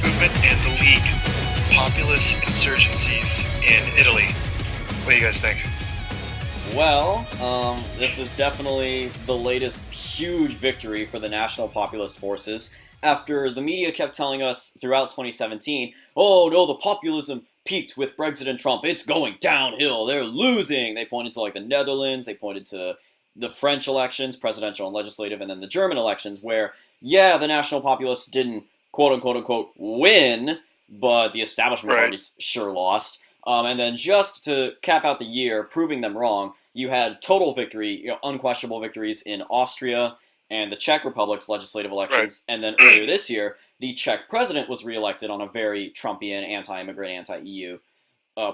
movement and the League, populist insurgencies in Italy. What do you guys think? Well, this is definitely the latest huge victory for the National Populist Forces after the media kept telling us throughout 2017, oh no, the populism peaked with Brexit and Trump. It's going downhill. They're losing. They pointed to the Netherlands. They pointed to the French elections, presidential and legislative, and then the German elections where, yeah, the National Populists didn't quote unquote win, but the establishment parties sure lost. And then just to cap out the year, proving them wrong, you had total victory, unquestionable victories in Austria and the Czech Republic's legislative elections. And then earlier this year, the Czech president was reelected on a very Trumpian, anti-immigrant, anti-EU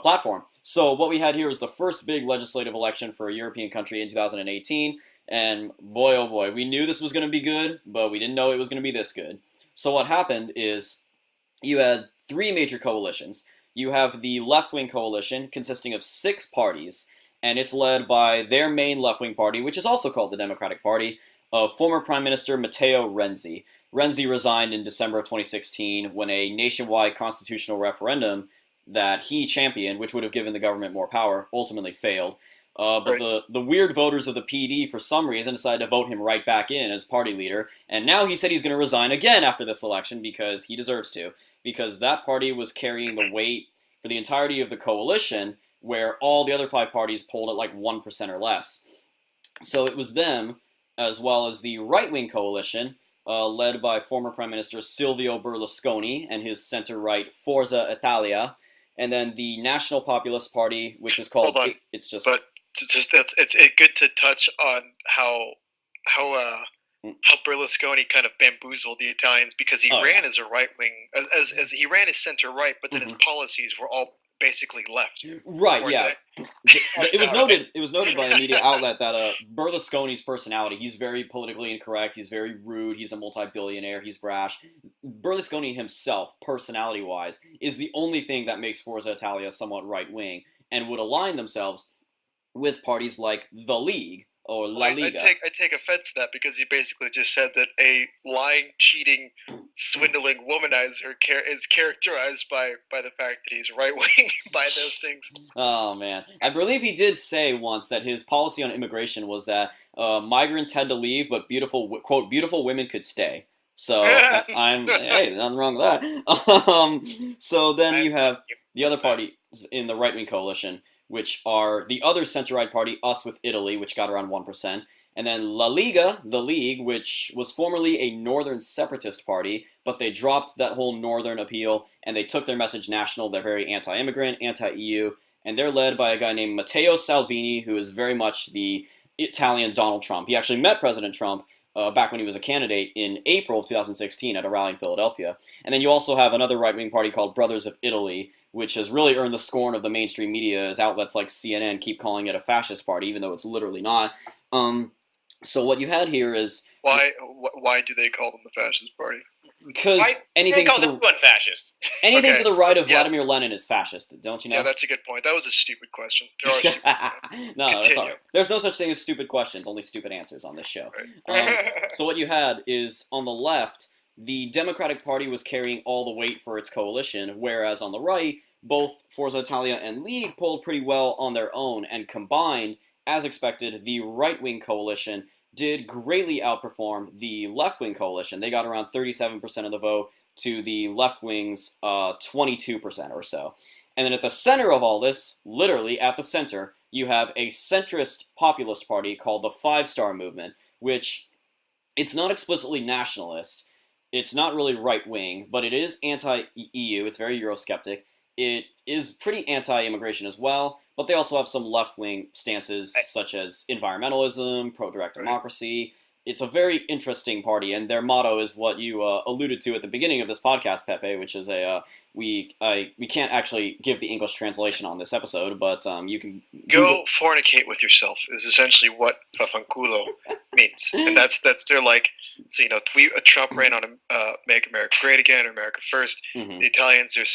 platform. So what we had here was the first big legislative election for a European country in 2018. And boy, oh boy, we knew this was going to be good, but we didn't know it was going to be this good. So what happened is you had three major coalitions. You have the left-wing coalition consisting of 6 parties, and it's led by their main left-wing party, which is also called the Democratic Party, of former Prime Minister Matteo Renzi. Renzi resigned in December of 2016 when a nationwide constitutional referendum that he championed, which would have given the government more power, ultimately failed. But the weird voters of the PD, for some reason, decided to vote him right back in as party leader, and now he said he's going to resign again after this election because he deserves to. Because that party was carrying the weight for the entirety of the coalition, where all the other 5 parties polled at 1% or less. So it was them, as well as the right-wing coalition, led by former Prime Minister Silvio Berlusconi and his center-right Forza Italia, and then the National Populist Party, which is called... Hold on. It's just... But it's good to touch on how Berlusconi kind of bamboozled the Italians because he ran as a right wing, as he ran as center right, but then his policies were all basically left. Right, yeah. It was noted by a media outlet that Berlusconi's personality, he's very politically incorrect, he's very rude, he's a multi-billionaire, he's brash. Berlusconi himself, personality-wise, is the only thing that makes Forza Italia somewhat right-wing and would align themselves with parties like the League, or La Liga. I take offense to that because you basically just said that a lying, cheating, swindling womanizer is characterized by the fact that he's right-wing by those things. Oh, man. I believe he did say once that his policy on immigration was that migrants had to leave, but quote, beautiful women could stay. So, hey, nothing wrong with that. So then you have the other party in the right-wing coalition, which are the other center-right party, Us with Italy, which got around 1%, and then La Liga, the League, which was formerly a northern separatist party, but they dropped that whole northern appeal, and they took their message national. They're very anti-immigrant, anti-EU, and they're led by a guy named Matteo Salvini, who is very much the Italian Donald Trump. He actually met President Trump back when he was a candidate in April of 2016 at a rally in Philadelphia. And then you also have another right-wing party called Brothers of Italy, which has really earned the scorn of the mainstream media, as outlets like CNN keep calling it a fascist party, even though it's literally not. So what you had here is... Why do they call them the fascist party? Because anything to the right of Vladimir Lenin is fascist, don't you know? Yeah, that's a good point. That was a stupid question. No, that's all right. There's no such thing as stupid questions, only stupid answers on this show. Right. So what you had is, on the left, the Democratic Party was carrying all the weight for its coalition, whereas on the right, both Forza Italia and League polled pretty well on their own, and combined, as expected, the right-wing coalition did greatly outperform the left-wing coalition. They got around 37% of the vote to the left-wing's 22% or so. And then at the center of all this, literally at the center, you have a centrist populist party called the Five Star Movement, which it's not explicitly nationalist. It's not really right-wing, but it is anti-EU. It's very Eurosceptic. It is pretty anti-immigration as well, but they also have some left-wing stances such as environmentalism, pro-direct democracy. It's a very interesting party, and their motto is what you alluded to at the beginning of this podcast, Pepe, which is we can't actually give the English translation on this episode, but you can go fornicate with yourself is essentially what fafanculo means, and that's their So Trump ran on "Make America Great Again" or "America First." Mm-hmm. The Italians are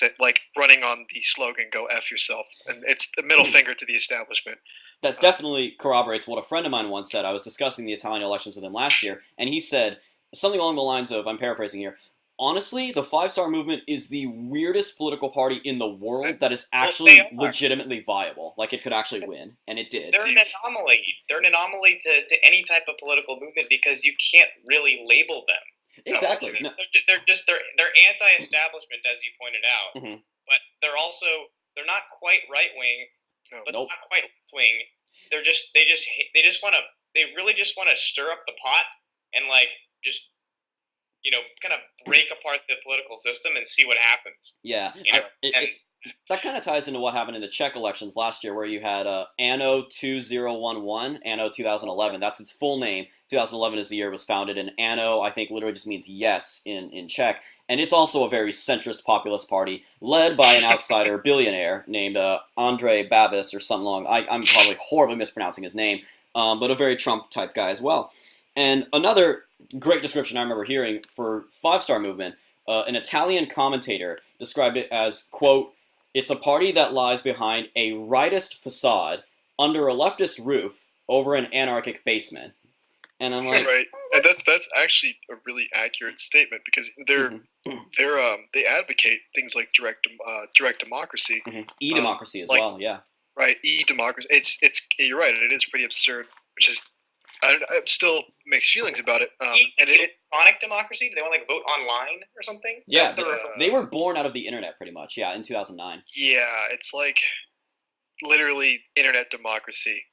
running on the slogan "Go F yourself," and it's the middle finger to the establishment. That definitely corroborates what a friend of mine once said. I was discussing the Italian elections with him last year, and he said something along the lines of, I'm paraphrasing here, honestly, the Five Star Movement is the weirdest political party in the world that is Well, actually they are. legitimately viable. Like, it could actually win, and it did. They're an anomaly. They're an anomaly to any type of political movement because you can't really label them. Exactly. No, No. they're anti-establishment, as you pointed out, Mhm. but they're not quite right wing, but Nope. not quite left wing. They really just want to stir up the pot and like just kind of break apart the political system and see what happens. Yeah. And That kind of ties into what happened in the Czech elections last year, where you had Anno 2011, Anno 2011. That's its full name. 2011 is the year it was founded, and Anno, I think, literally just means yes in Czech. And it's also a very centrist populist party, led by an outsider billionaire named Andrej Babis or something long. I'm probably horribly mispronouncing his name, but a very Trump-type guy as well. And another great description I remember hearing for Five Star Movement, an Italian commentator described it as, quote, "It's a party that lies behind a rightist facade, under a leftist roof, over an anarchic basement." And I'm like, right, and that's actually a really accurate statement because they advocate things like direct democracy, e-democracy as well, yeah. Right, e-democracy. It's you're right, it is pretty absurd, which is I still mixed feelings about it. And electronic democracy? Do they want to like vote online or something? Yeah, they were born out of the internet pretty much. Yeah, in 2009. Yeah, it's like literally internet democracy.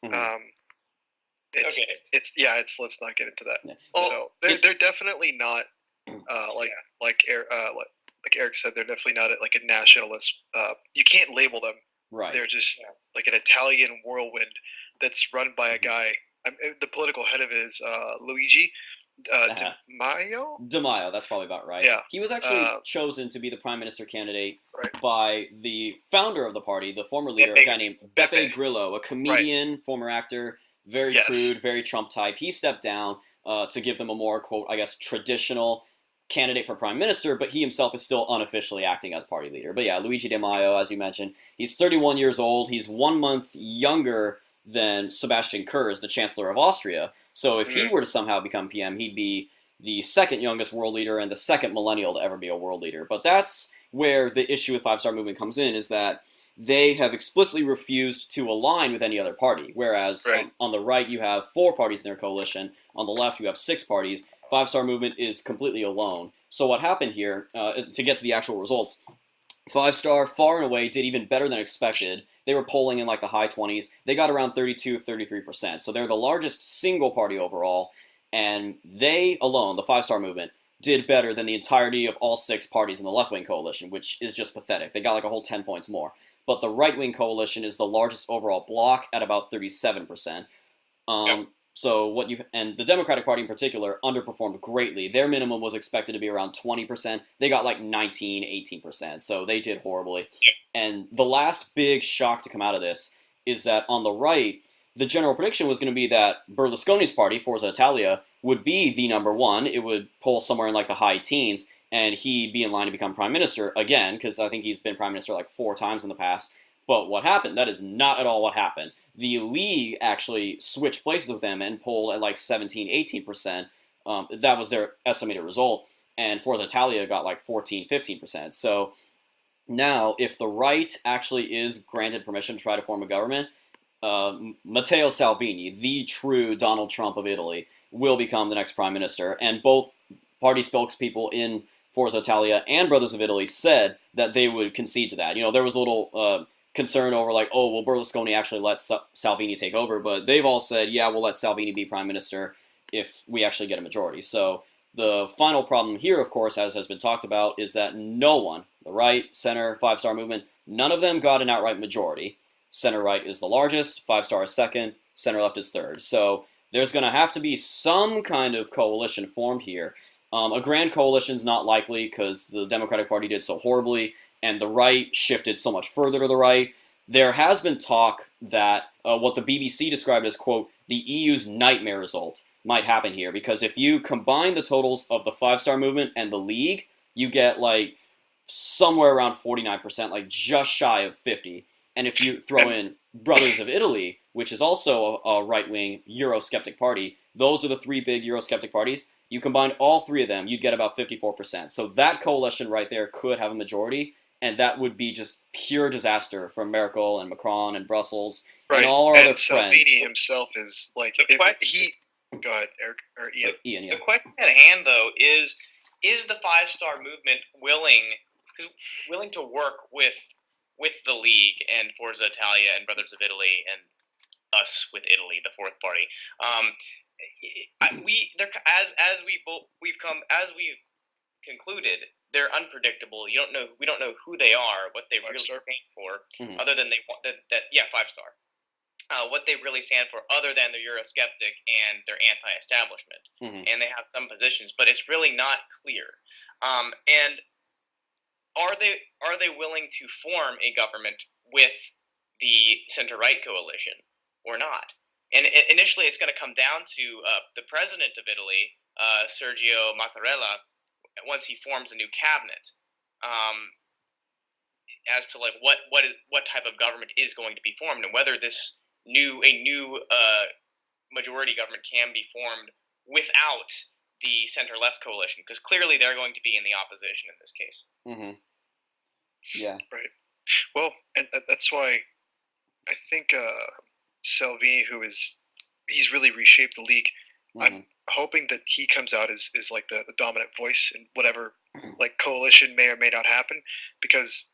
Let's not get into that. Yeah. Well, they're definitely not like Eric said, they're definitely not like a nationalist. You can't label them. Right. They're just like an Italian whirlwind that's run by a guy. The political head of it is Luigi Di Maio. Di Maio, that's probably about right. Yeah. He was actually chosen to be the prime minister candidate right. by the founder of the party, the former leader, a guy named Beppe Grillo, a comedian, former actor, very crude, very Trump type. He stepped down to give them a more, quote, I guess, traditional candidate for prime minister, but he himself is still unofficially acting as party leader. But yeah, Luigi Di Maio, as you mentioned, he's 31 years old. He's 1 month younger than Sebastian Kurz, the Chancellor of Austria. So if he were to somehow become PM, he'd be the second youngest world leader and the second millennial to ever be a world leader. But that's where the issue with Five Star Movement comes in, is that they have explicitly refused to align with any other party. Whereas on the right, you have 4 parties in their coalition. On the left, you have 6 parties. Five Star Movement is completely alone. So what happened here, to get to the actual results, Five Star far and away did even better than expected. They were polling in like the high 20s. They got around 32-33%. So they're the largest single party overall. And they alone, the Five Star Movement, did better than the entirety of all 6 parties in the left-wing coalition, which is just pathetic. They got like a whole 10 points more. But the right-wing coalition is the largest overall bloc at about 37%. So and the Democratic Party in particular underperformed greatly. Their minimum was expected to be around 20%. They got like 19-18%. So they did horribly. And the last big shock to come out of this is that on the right, the general prediction was going to be that Berlusconi's party, Forza Italia, would be the number one. It would poll somewhere in like the high teens, and he'd be in line to become prime minister again, because I think he's been prime minister like 4 times in the past. But what happened? That is not at all what happened. The League actually switched places with them and polled at like 17-18%. That was their estimated result. And Forza Italia got like 14-15%. So now, if the right actually is granted permission to try to form a government, Matteo Salvini, the true Donald Trump of Italy, will become the next prime minister. And both party spokespeople in Forza Italia and Brothers of Italy said that they would concede to that. You know, there was a little concern over like, oh, will Berlusconi actually let Salvini take over? But they've all said, yeah, we'll let Salvini be prime minister if we actually get a majority. So the final problem here, of course, as has been talked about, is that no one, the right, center, Five Star Movement, none of them got an outright majority. Center right is the largest, Five Star is second, center left is third. So there's going to have to be some kind of coalition formed here. A grand coalition is not likely because the Democratic Party did so horribly, and the right shifted so much further to the right. There has been talk that what the BBC described as, quote, the EU's nightmare result might happen here, because if you combine the totals of the Five Star Movement and the League, you get like somewhere around 49%, like just shy of 50. And if you throw in Brothers of Italy, which is also a right-wing Eurosceptic party, those are the 3 big Eurosceptic parties, You combine all three of them, you'd get about 54%. So that coalition right there could have a majority, and that would be just pure disaster for Merkel and Macron and Brussels and all our other friends. Salvini himself is like, if he. Go ahead, Eric or Ian. Ian, yeah. The question at hand, though, is the Five-Star Movement willing to work with the League and Forza Italia and Brothers of Italy and us with Italy, the fourth party? We've concluded, they're unpredictable. We don't know who they are, what they really stand for, other than Five-Star. What they really stand for, other than the Eurosceptic and their anti-establishment, and they have some positions, but it's really not clear. And are they willing to form a government with the center-right coalition or not? And initially, it's going to come down to the president of Italy, Sergio Mattarella, once he forms a new cabinet, as to like what type of government is going to be formed, and whether this a new majority government can be formed without the center-left coalition, because clearly they're going to be in the opposition in this case. Yeah. Right. Well, and that's why I think Salvini, he's really reshaped the League. I'm hoping that he comes out as like the dominant voice in whatever like coalition may or may not happen, because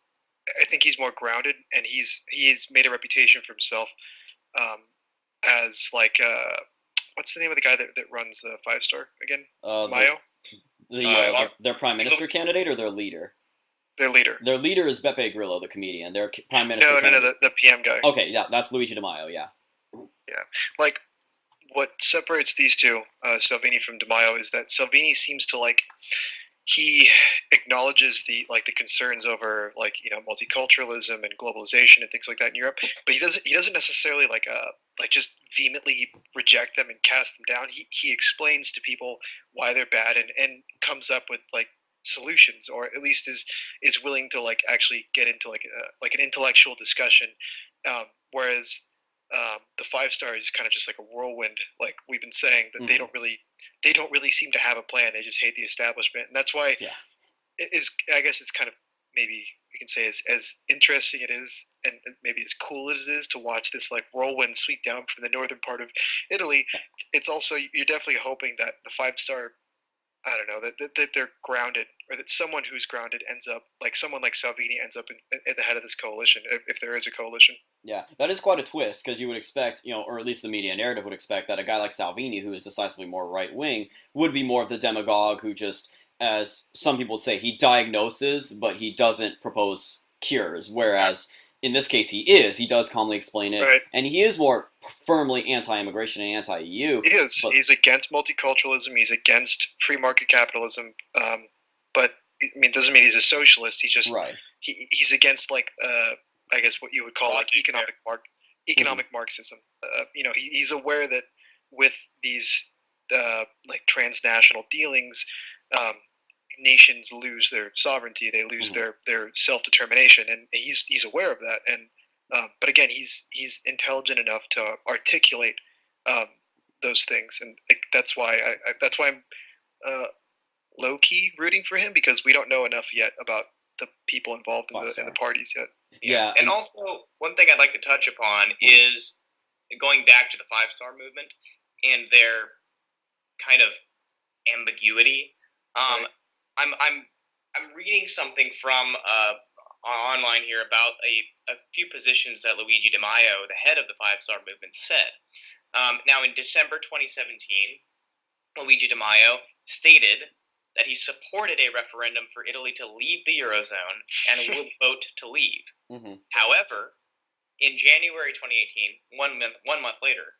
I think he's more grounded, and he's made a reputation for himself as like what's the name of the guy that runs the Five-Star again? Maio. Their prime minister candidate or their leader? Their leader. Their leader is Beppe Grillo, the comedian. Their prime minister. No, the PM guy. Okay, yeah, that's Luigi Di Maio. Yeah. Yeah, like what separates these two, Salvini from Di Maio, is that Salvini seems to like. He acknowledges the concerns over multiculturalism and globalization and things like that in Europe, but he doesn't necessarily just vehemently reject them and cast them down. He explains to people why they're bad and comes up with solutions, or at least is willing to actually get into an intellectual discussion, whereas the Five-Star is kind of just like a whirlwind, like we've been saying, that they don't really seem to have a plan. They just hate the establishment, and that's why I guess it's kind of, maybe we can say, as interesting it is, and maybe as cool as it is to watch this whirlwind sweep down from the northern part of Italy. It's also, you're definitely hoping that the Five-Star, I don't know, that they're grounded, or that someone who's grounded ends up, someone like Salvini ends up at the head of this coalition, if there is a coalition. Yeah, that is quite a twist, because you would expect, or at least the media narrative would expect, that a guy like Salvini, who is decisively more right-wing, would be more of the demagogue who just, as some people would say, he diagnoses, but he doesn't propose cures, whereas in this case he does calmly explain it, right. And he is more firmly anti-immigration and anti-EU. He is. He's against multiculturalism, he's against free market capitalism, but doesn't mean he's a socialist. He just he's against I guess what you would call economic Marxism. He's aware that with these transnational dealings, nations lose their sovereignty, they lose their self-determination, and he's aware of that. And but again, he's intelligent enough to articulate those things, and that's why I'm low-key rooting for him, because we don't know enough yet about the people involved in the parties yet. Yeah, and also one thing I'd like to touch upon is going back to the Five-Star movement and their kind of ambiguity. Right. I'm reading something from online here about a few positions that Luigi Di Maio, the head of the Five-Star movement, said. Now, in December 2017, Luigi Di Maio stated that he supported a referendum for Italy to leave the Eurozone and would vote to leave. However, in January 2018, one month later,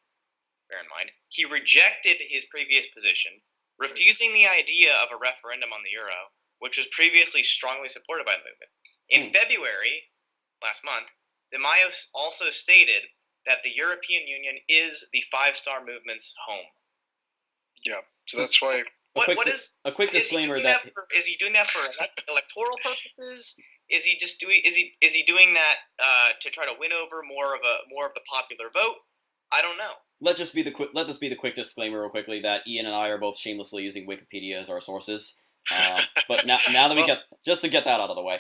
bear in mind, he rejected his previous position, refusing the idea of a referendum on the euro, which was previously strongly supported by the movement. In February, last month, Di Maio also stated that the European Union is the Five-Star movement's home. Yeah, so that's why. A quick disclaimer is he doing that for electoral purposes? Is he just doing? Is he doing that to try to win over more of the popular vote? I don't know. Let this be the quick disclaimer real quickly that Ian and I are both shamelessly using Wikipedia as our sources. But now that we just to get that out of the way.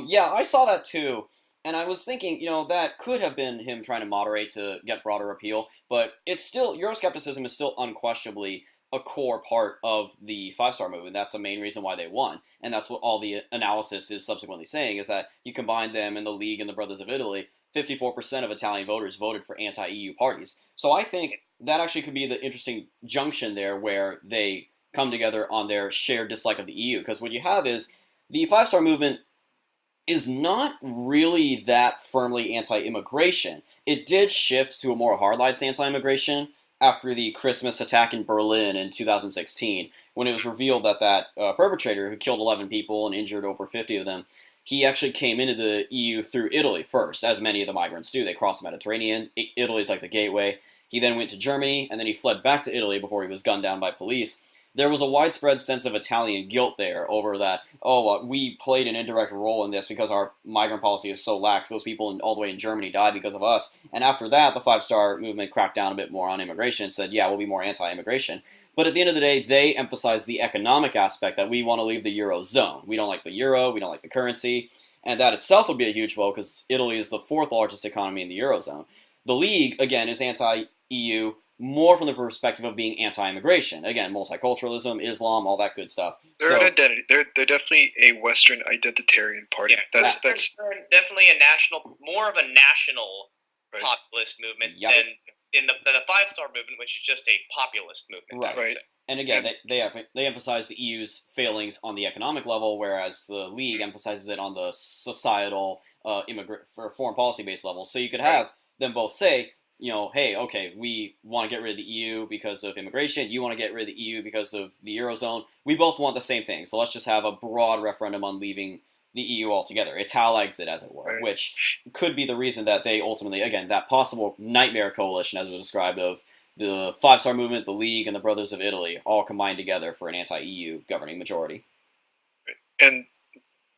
Yeah, I saw that too. And I was thinking, that could have been him trying to moderate to get broader appeal, but it's still, Euroscepticism is still unquestionably a core part of the five-star movement. That's the main reason why they won. And that's what all the analysis is subsequently saying, is that you combine them in the League and the Brothers of Italy, 54% of Italian voters voted for anti-EU parties. So I think that actually could be the interesting junction there where they come together on their shared dislike of the EU. Because what you have is the five-star movement is not really that firmly anti-immigration. It did shift to a more hardline anti-immigration after the Christmas attack in Berlin in 2016, when it was revealed that perpetrator who killed 11 people and injured over 50 of them, he actually came into the EU through Italy first, as many of the migrants do. They crossed the Mediterranean. Italy's like the gateway. He then went to Germany, and then he fled back to Italy before he was gunned down by police. There was a widespread sense of Italian guilt there over that, we played an indirect role in this because our migrant policy is so lax. Those people all the way in Germany died because of us. And after that, the five-star movement cracked down a bit more on immigration and said, yeah, we'll be more anti-immigration. But at the end of the day, they emphasize the economic aspect that we want to leave the Eurozone. We don't like the euro, we don't like the currency, and that itself would be a huge blow because Italy is the fourth largest economy in the Eurozone. The League, again, is anti-EU, more from the perspective of being anti-immigration. Again, multiculturalism, Islam, all that good stuff. They're an identity. They're definitely a Western identitarian party. Yeah, that's they're definitely more of a national populist movement than in the five-star movement, which is just a populist movement. Right. And again, they emphasize the EU's failings on the economic level, whereas the League emphasizes it on the societal, foreign policy-based level. So you could have them both say, hey, okay, we want to get rid of the EU because of immigration. You want to get rid of the EU because of the Eurozone. We both want the same thing. So let's just have a broad referendum on leaving the EU altogether. Italics it, as it were, which could be the reason that they ultimately, again, that possible nightmare coalition, as was described, of the five-star movement, the League, and the Brothers of Italy all combined together for an anti-EU governing majority. And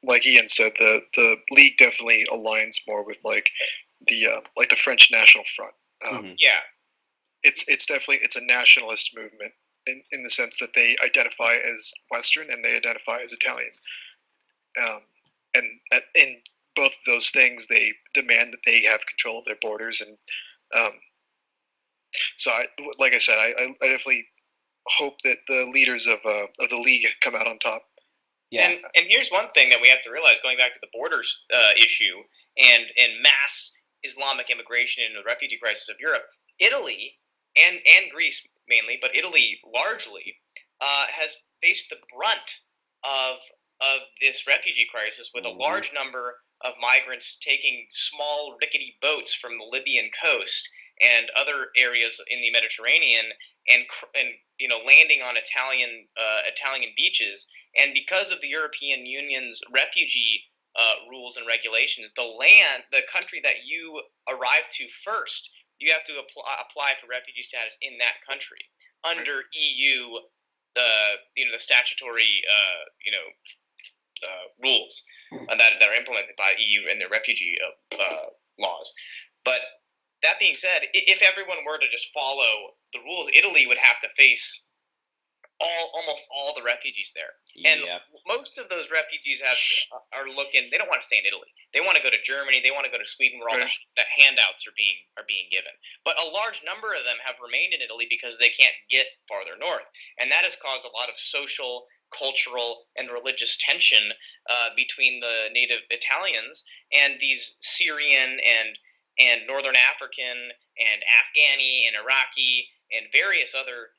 like Ian said, the League definitely aligns more with the French National Front. It's definitely a nationalist movement in the sense that they identify as Western and they identify as Italian. And in both of those things, they demand that they have control of their borders. And so, like I said, I definitely hope that the leaders of the League come out on top. Yeah. And here's one thing that we have to realize, going back to the borders issue and mass Islamic immigration and the refugee crisis of Europe, Italy and Greece mainly, but Italy largely, has faced the brunt of this refugee crisis, with a large number of migrants taking small rickety boats from the Libyan coast and other areas in the Mediterranean and landing on Italian beaches. And because of the European Union's refugee rules and regulations, the country that you arrive to first, you have to apply for refugee status in that country under EU, the statutory rules that are implemented by EU and their refugee laws. But that being said, if everyone were to just follow the rules, Italy would have to face almost all the refugees there. And most of those refugees are looking. They don't want to stay in Italy. They want to go to Germany. They want to go to Sweden, where all the handouts are being given. But a large number of them have remained in Italy because they can't get farther north, and that has caused a lot of social, cultural, and religious tension between the native Italians and these Syrian and Northern African and Afghani and Iraqi and various other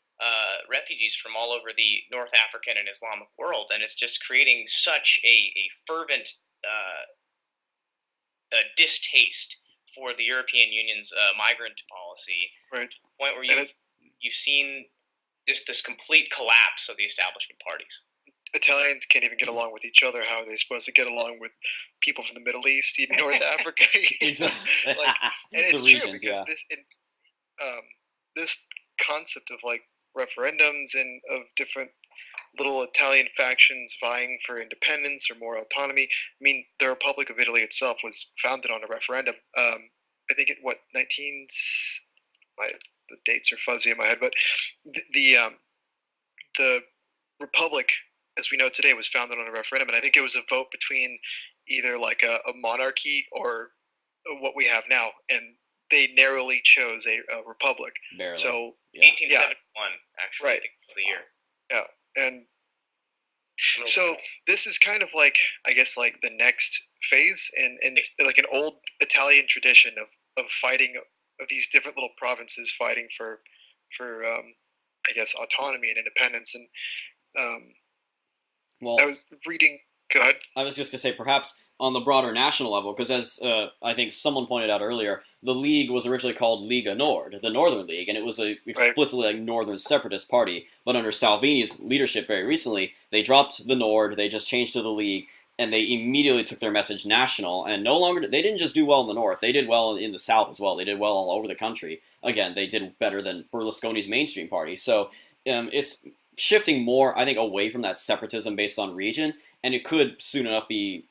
refugees from all over the North African and Islamic world, and it's just creating such a fervent distaste for the European Union's migrant policy, right? To the point where you've seen this complete collapse of the establishment parties. Italians can't even get along with each other. How are they supposed to get along with people from the Middle East, even North Africa? Exactly. And it's true because this concept of referendums and of different little Italian factions vying for independence or more autonomy. I mean, the Republic of Italy itself was founded on a referendum. I think the dates are fuzzy in my head, but the republic, as we know today, was founded on a referendum, and I think it was a vote between either like a monarchy or what we have now, and they narrowly chose a republic. Barely. So 1871, actually, right. I think was the year. Yeah, and so this is kind of like, I guess, like the next phase in like an old Italian tradition of fighting, of these different little provinces fighting for I guess autonomy and independence. And well, I was reading. Go ahead. I was just going to say, perhaps on the broader national level, because as I think someone pointed out earlier, the League was originally called Lega Nord, the Northern League, and it was a explicitly like northern separatist party. But under Salvini's leadership very recently, they dropped the Nord, they just changed to the League, and they immediately took their message national, and no longer, they didn't just do well in the north, they did well in the south as well. They did well all over the country. Again, they did better than Berlusconi's mainstream party. So it's shifting more, I think, away from that separatism based on region, and it could soon enough be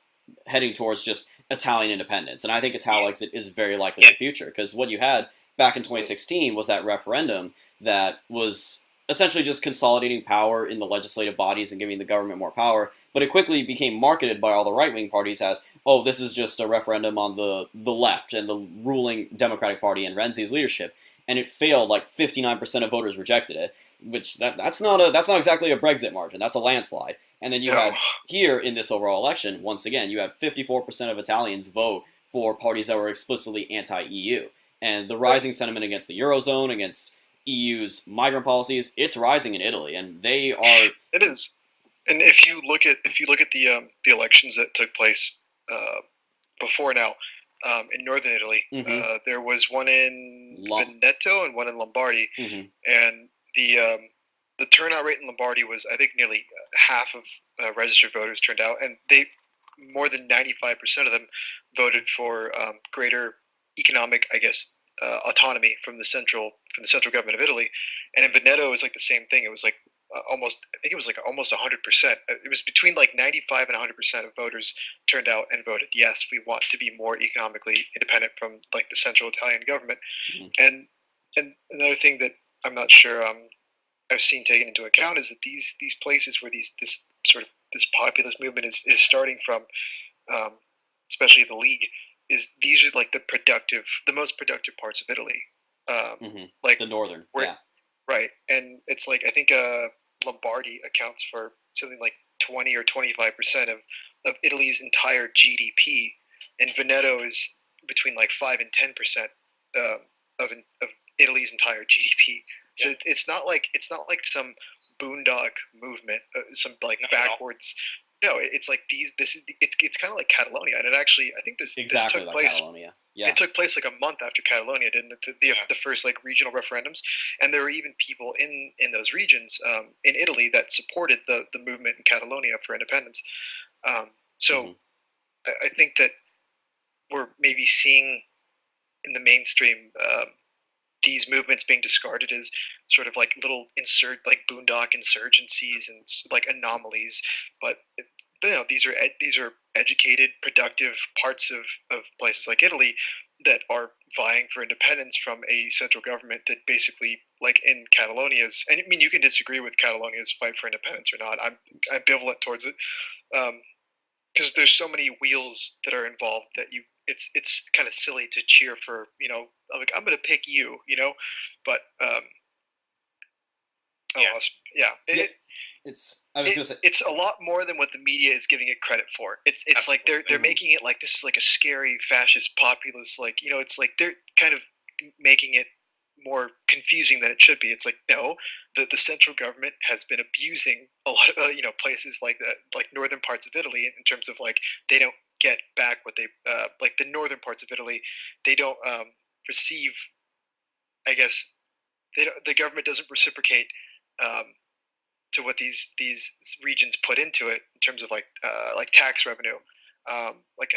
heading towards just Italian independence. And I think Italics is very likely in the future, because what you had back in 2016 was that referendum that was essentially just consolidating power in the legislative bodies and giving the government more power, but it quickly became marketed by all the right-wing parties as, oh, this is just a referendum on the left and the ruling Democratic Party and Renzi's leadership. And it failed. Like 59% of voters rejected it, which that's not exactly a Brexit margin. That's a landslide. And then you had here in this overall election, once again, you had 54% of Italians vote for parties that were explicitly anti-EU. And the rising sentiment against the Eurozone, against EU's migrant policies, it's rising in Italy, and they are. It is, and if you look at the elections that took place before now in northern Italy, there was one in Veneto and one in Lombardy, and the turnout rate in Lombardy was, I think, nearly half of registered voters turned out, and more than 95% of them voted for greater economic, I guess, autonomy from the central government of Italy. And in Veneto, it was like the same thing. It was like almost 100%. It was between like 95 and 100% of voters turned out and voted, yes, we want to be more economically independent from like the central Italian government. And another thing that I'm not sure I've seen taken into account is that these places where this populist movement is starting from, especially the League, these are like the most productive parts of Italy, like the northern, right. And it's like, I think Lombardy accounts for something like 20 or 25% of Italy's entire GDP, and Veneto is between like 5 and 10% of Italy's entire GDP. So it's not like some boondock movement, some like backwards. No, it's like it's kind of like Catalonia, and it actually, I think this took like place. Catalonia. Yeah. It took place like a month after Catalonia, didn't it? The first like regional referendums, and there were even people in those regions in Italy that supported the movement in Catalonia for independence. So I think that we're maybe seeing in the mainstream these movements being discarded as sort of like little boondock insurgencies and like anomalies, but these are educated, productive parts of places like Italy that are vying for independence from a central government that basically, like in Catalonia's, and I mean, you can disagree with Catalonia's fight for independence or not. I'm ambivalent towards it, because there's so many wheels that are involved that it's kind of silly to cheer for, like, I'm going to pick you, but it's a lot more than what the media is giving it credit for. It's like they're making it like this is like a scary fascist populist, like, it's like they're kind of making it more confusing than it should be. It's like, no, the central government has been abusing a lot of places like that, like northern parts of Italy, in terms of like they don't get back what they like the northern parts of Italy, they don't receive, I guess the government doesn't reciprocate to what these regions put into it in terms of like tax revenue. Like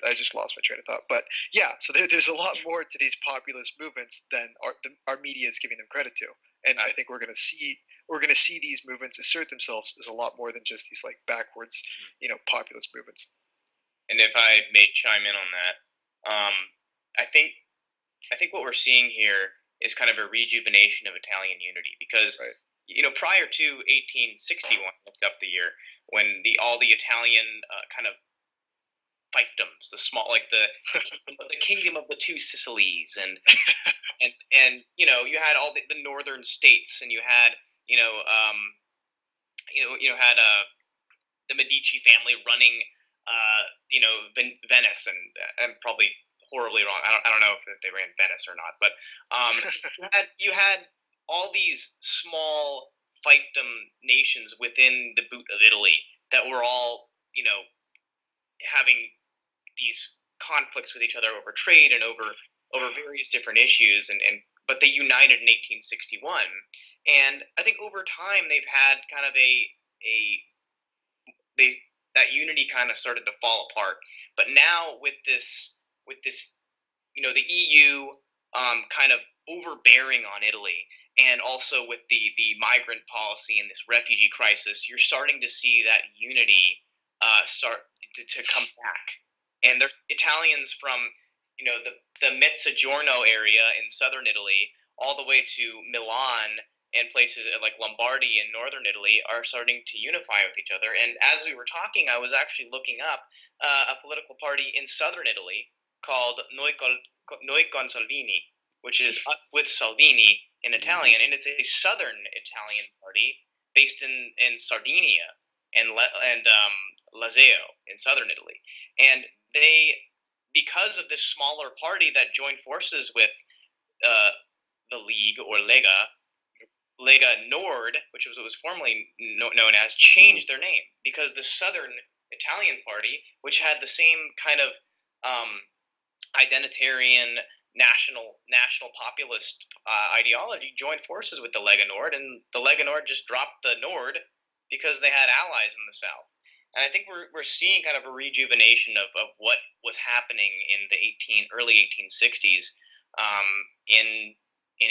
I just lost my train of thought, but yeah. So there's a lot more to these populist movements than our media is giving them credit to, and I think we're gonna see these movements assert themselves as a lot more than just these like backwards, populist movements. And if I may chime in on that, I think I think what we're seeing here is kind of a rejuvenation of Italian unity because Right. prior to 1861, looked up the year when all the Italian kind of fiefdoms, the small like the kingdom of the two Sicilies, and you had all the northern states, and you had you know um, had the Medici family running Venice, and I'm probably horribly wrong. I don't know if they ran Venice or not, but you had all these small fiefdom nations within the boot of Italy that were all having these conflicts with each other over trade and over various different issues, and but they united in 1861, and I think over time they've had kind of a they that unity kind of started to fall apart. But now with this the EU kind of overbearing on Italy, and also with the migrant policy and this refugee crisis, you're starting to see that unity start to come back. And they're Italians from the Mezzogiorno area in southern Italy all the way to Milan and places like Lombardy in northern Italy are starting to unify with each other. And as we were talking, I was actually looking up a political party in southern Italy called Noi con Salvini, which is us with Salvini in Italian, and it's a southern Italian party based in Sardinia and Lazio in southern Italy. And they, because of this smaller party that joined forces with the League or Lega Nord, which was what was formerly known as, changed their name because the Southern Italian Party, which had the same kind of identitarian national populist ideology, joined forces with the Lega Nord, and the Lega Nord just dropped the Nord because they had allies in the South. And I think we're seeing kind of a rejuvenation of what was happening in the early 1860s in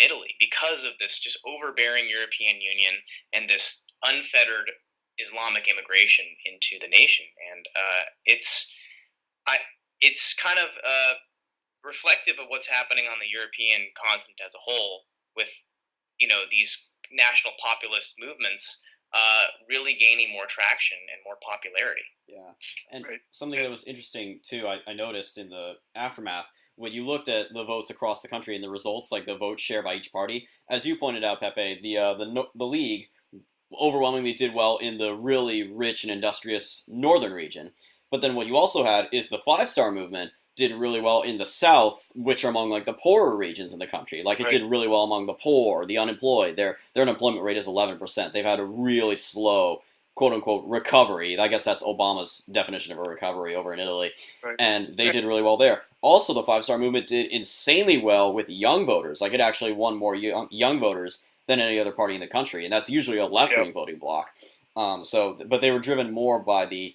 Italy because of this just overbearing European Union and this unfettered Islamic immigration into the nation. And it's kind of reflective of what's happening on the European continent as a whole, with these national populist movements really gaining more traction and more popularity. Yeah, and something that was interesting too, I noticed in the aftermath, when you looked at the votes across the country and the results, like the votes shared by each party, as you pointed out, Pepe, the League overwhelmingly did well in the really rich and industrious northern region. But then what you also had is the Five-Star Movement did really well in the South, which are among like the poorer regions in the country. Like it did really well among the poor, the unemployed. Their unemployment rate is 11%. They've had a really slow, quote unquote, recovery. I guess that's Obama's definition of a recovery over in Italy. And they did really well there. Also, the Five-Star Movement did insanely well with young voters. Like it actually won more young voters than any other party in the country, and that's usually a left-wing voting bloc. But they were driven more by the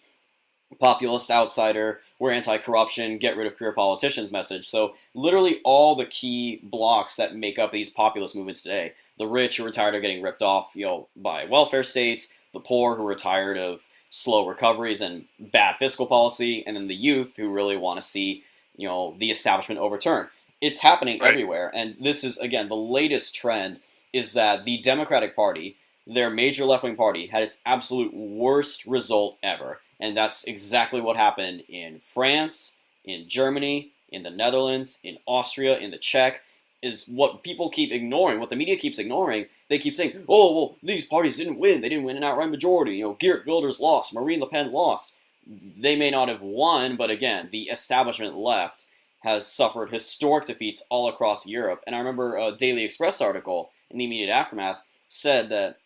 populist outsider, we're anti-corruption, get rid of career politicians message. So literally all the key blocks that make up these populist movements today, the rich who are tired of getting ripped off, by welfare states, the poor who are tired of slow recoveries and bad fiscal policy, and then the youth who really want to see, the establishment overturned. It's happening everywhere, and this is, again, the latest trend is that the Democratic Party, their major left-wing party, had its absolute worst result ever. And that's exactly what happened in France, in Germany, in the Netherlands, in Austria, in the Czech, is what people keep ignoring, what the media keeps ignoring. They keep saying, oh, well, these parties didn't win. They didn't win an outright majority. Geert Wilders lost. Marine Le Pen lost. They may not have won, but again, the establishment left has suffered historic defeats all across Europe. And I remember a Daily Express article in the immediate aftermath said that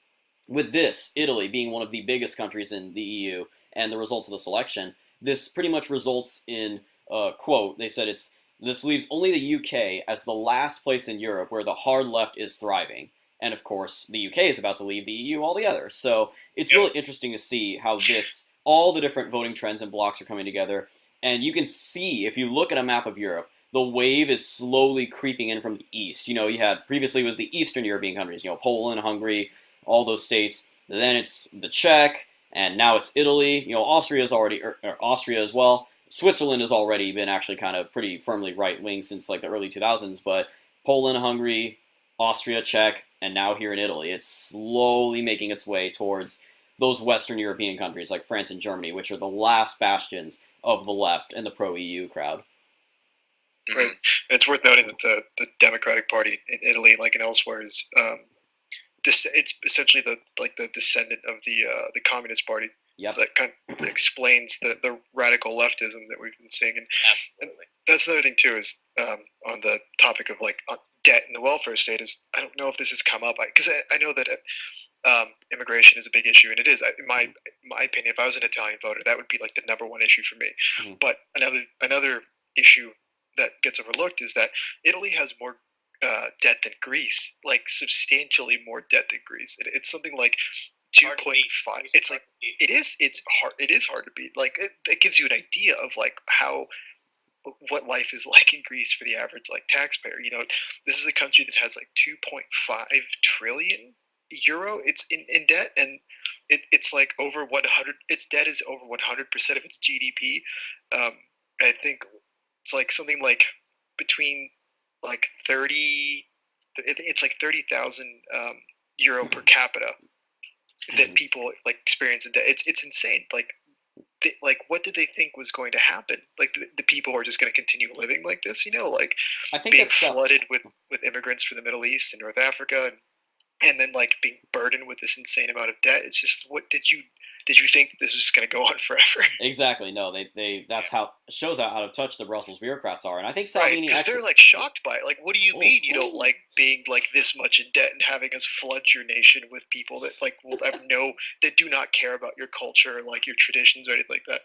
with this, Italy being one of the biggest countries in the EU, and the results of the selection, this pretty much results in, quote, they said this leaves only the UK as the last place in Europe where the hard left is thriving. And of course, the UK is about to leave the EU altogether. So it's really interesting to see how all the different voting trends and blocks are coming together. And you can see, if you look at a map of Europe, the wave is slowly creeping in from the east. You had, previously it was the Eastern European countries, Poland, Hungary, all those states. Then it's the Czech, and now it's Italy. Austria is Austria as well. Switzerland has already been actually kind of pretty firmly right wing since like the early 2000s, but Poland, Hungary, Austria, Czech, and now here in Italy, it's slowly making its way towards those Western European countries like France and Germany, which are the last bastions of the left and the pro EU crowd. Right. And it's worth noting that the Democratic Party in Italy, like and elsewhere, is it's essentially the descendant of the Communist Party. Yep. So that kind of explains the radical leftism that we've been seeing. And that's another thing too is on the topic of like debt and the welfare state is I don't know if this has come up because I know that immigration is a big issue and it is. In my opinion, if I was an Italian voter, that would be like the number one issue for me. Mm-hmm. But another issue that gets overlooked is that Italy has more debt than Greece, like substantially more debt than Greece. It's something like 2.5. It's like it is. It's hard. It is hard to beat. Like it gives you an idea of like what life is like in Greece for the average like taxpayer. You know, this is a country that has like 2.5 trillion euro. It's in debt, and it's like over 100. Its debt is over 100% of its GDP. I think it's like something like between like 30. It's like 30,000 euro per capita that people like experience in debt. It's insane. Like what did they think was going to happen? Like the people are just going to continue living like this, you know, like I think being flooded with immigrants from the Middle East and North Africa, and then like being burdened with this insane amount of debt. It's just what did you think that this was just going to go on forever? Exactly. No, they that's how shows out out of touch the Brussels bureauthers are, and I think Salvini because they're like shocked by it. Like, what do you mean you don't like being like this much in debt and having us flood your nation with people that like will have that do not care about your culture or like your traditions or anything like that?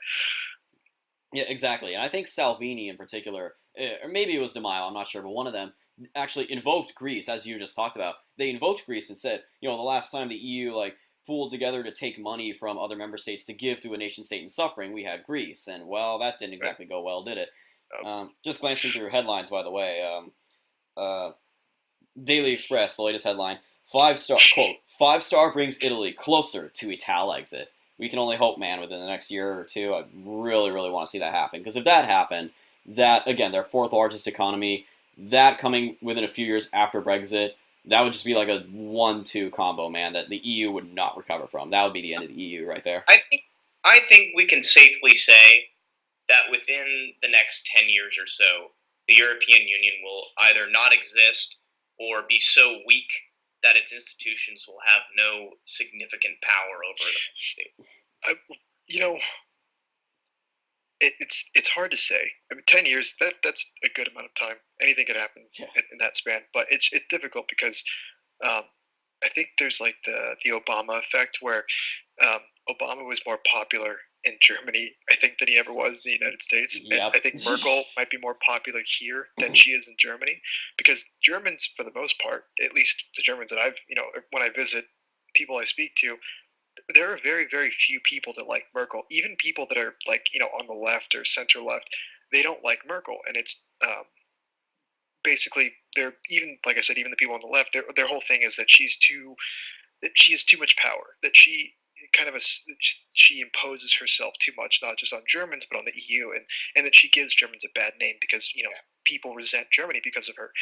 Yeah, exactly. And I think Salvini in particular, or maybe it was Di Maio, I'm not sure, but one of them actually invoked Greece, as you just talked about. They invoked Greece and said, you know, the last time the EU like pooled together to take money from other member states to give to a nation state in suffering, we had Greece, and well, that didn't exactly go well, did it? Just glancing through headlines, by the way, Daily Express, the latest headline: 5-star quote, 5-star brings Italy closer to Ital exit. We can only hope, man, within the next year or two. I really, really want to see that happen, because if that happened, that again, their fourth largest economy, that coming within a few years after Brexit. That would just be like a 1-2 combo, man, that the EU would not recover from. That would be the end of the EU right there. I think we can safely say that within the next 10 years or so, the European Union will either not exist or be so weak that its institutions will have no significant power over the state. It's hard to say. I mean, 10 years, that's a good amount of time. Anything could happen in that span. But it's difficult because I think there's like the Obama effect where Obama was more popular in Germany, I think, than he ever was in the United States. Yep. And I think Merkel might be more popular here than she is in Germany, because Germans, for the most part, at least the Germans that when I visit, people I speak to, there are very, very few people that like Merkel. Even people that are like, on the left or center left, they don't like Merkel. And it's basically they're even, like I said, even the people on the left, their whole thing is that she has too much power, that she imposes herself too much, not just on Germans, but on the EU, and that she gives Germans a bad name because, people resent Germany because of her.